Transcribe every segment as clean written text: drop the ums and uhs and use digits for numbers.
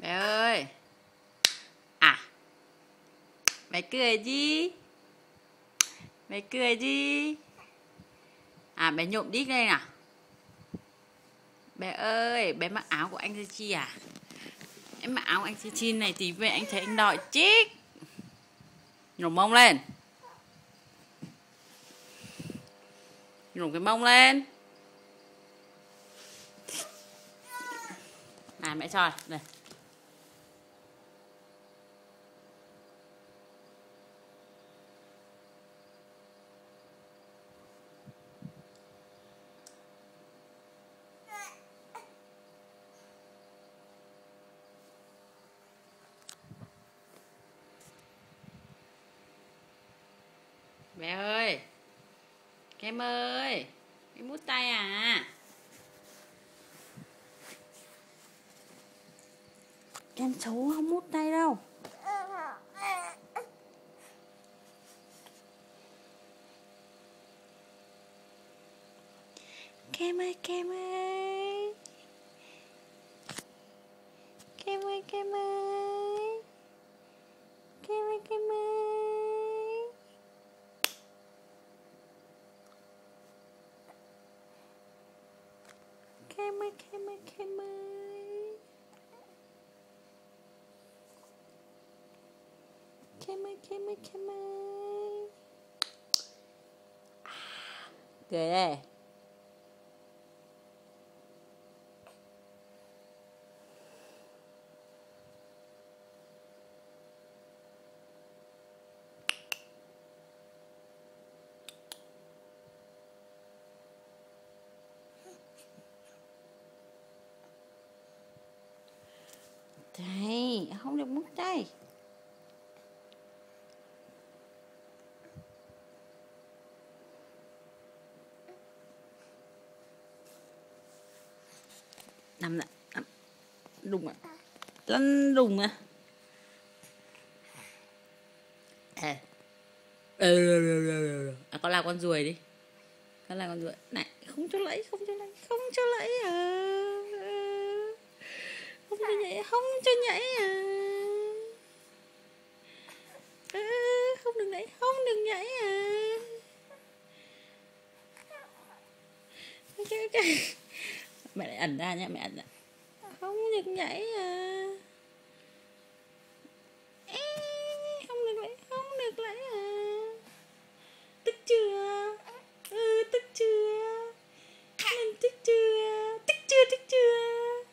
Bé ơi. À, bé cười gì? Bé cười gì? À, bé nhộm đít đây nào. Bé ơi, bé mặc áo của anh Chi Chi à? Em mặc áo của anh Chi Chi này tí về anh thấy anh đòi chích. Nhổm mông lên. Nhổm cái mông lên. À, mẹ cho đây. Bé ơi. Kem ơi. Em mút tay à? Kem xấu không mút tay đâu. Kem ơi, Kem ơi. Kem ơi, Kem ơi. Kem ơi, Kem ơi. Kem ơi, Kem ơi, Kem ơi. Kem ơi, Kem ơi, Kem ơi. Cười đây. Đây, không được mút tay. Nằm lại. Đùng à. Lăn đùng à. À, con là con ruồi đi. Con là con ruồi. Này, không cho lấy, không cho lấy, không cho lấy à. Không cho nhảy, không cho nhảy à. Không được nhảy, không được nhảy à. Mẹ lại ẩn ra nhá, mẹ ẩn ra. Không được nhảy à. Không được lấy, không được lấy à. Tức chưa? Tức chưa? Nên tức chưa? Tức chưa, tức chưa?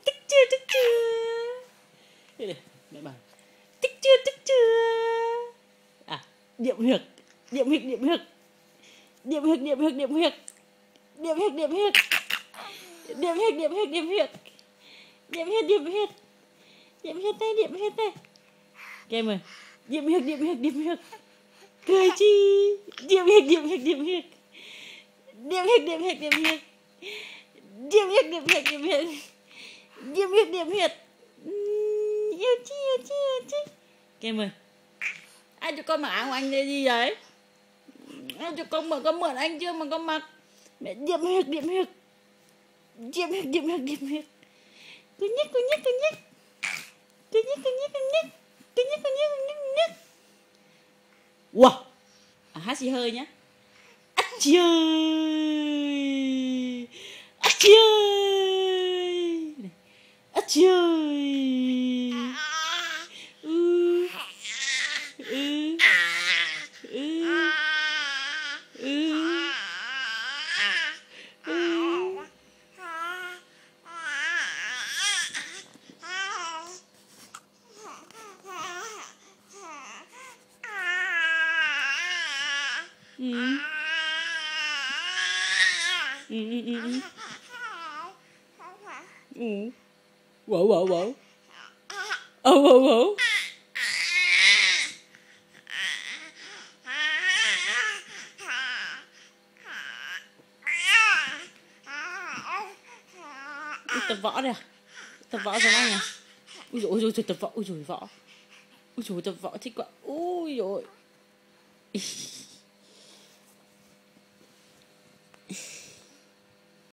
Tức chưa, tức chưa? Đây này, mẹ bảo tức chưa, tức chưa? À, điệm huyệt, điệm huyệt, điệm huyệt. Điệm huyệt, điệm huyệt, điệm huyệt. Điệm huyệt, điệm huyệt. Điệm huyệt, điệm huyệt, điệm huyệt. Điệm huyệt, điệm huyệt. Điệm huyệt đây, điệm huyệt đây. Kem ơi, điệm huyệt, điệm huyệt, điệm huyệt. Cười chi? Điệm huyệt, điệm huyệt, điệm huyệt. Điệm huyệt, điệm huyệt, điệm huyệt. Điệm huyệt, điệm huyệt, điệm huyệt. Điệm huyệt, điệm huyệt. Yêu chi, yêu chi, yêu chi. Kem ơi, ai cho con mặc áo của anh đây gì đấy? Ai cho con mượn anh chưa mà con mặc? Mẹ điệm huyệt, điệm huyệt. Điệm huyệt, điệm huyệt, điệm huyệt. Cứ nhích, cứ nhích, cứ nhích. Cứ nhích, cứ nhích, cứ nhích. Cứ nhích, cứ nhích, cứ nhích, cứ nhích. Wow. À, hát xì hơi nhá. Ách chơi. Ách chơi. Ách chơi. Wow, wow, wow. Oh, wow, wow. Tập võ đây à? Tập võ giống anh à? Ui dồi ôi, tập võ, ui dồi võ. Ui dồi tập võ thích quá. Ui dồi.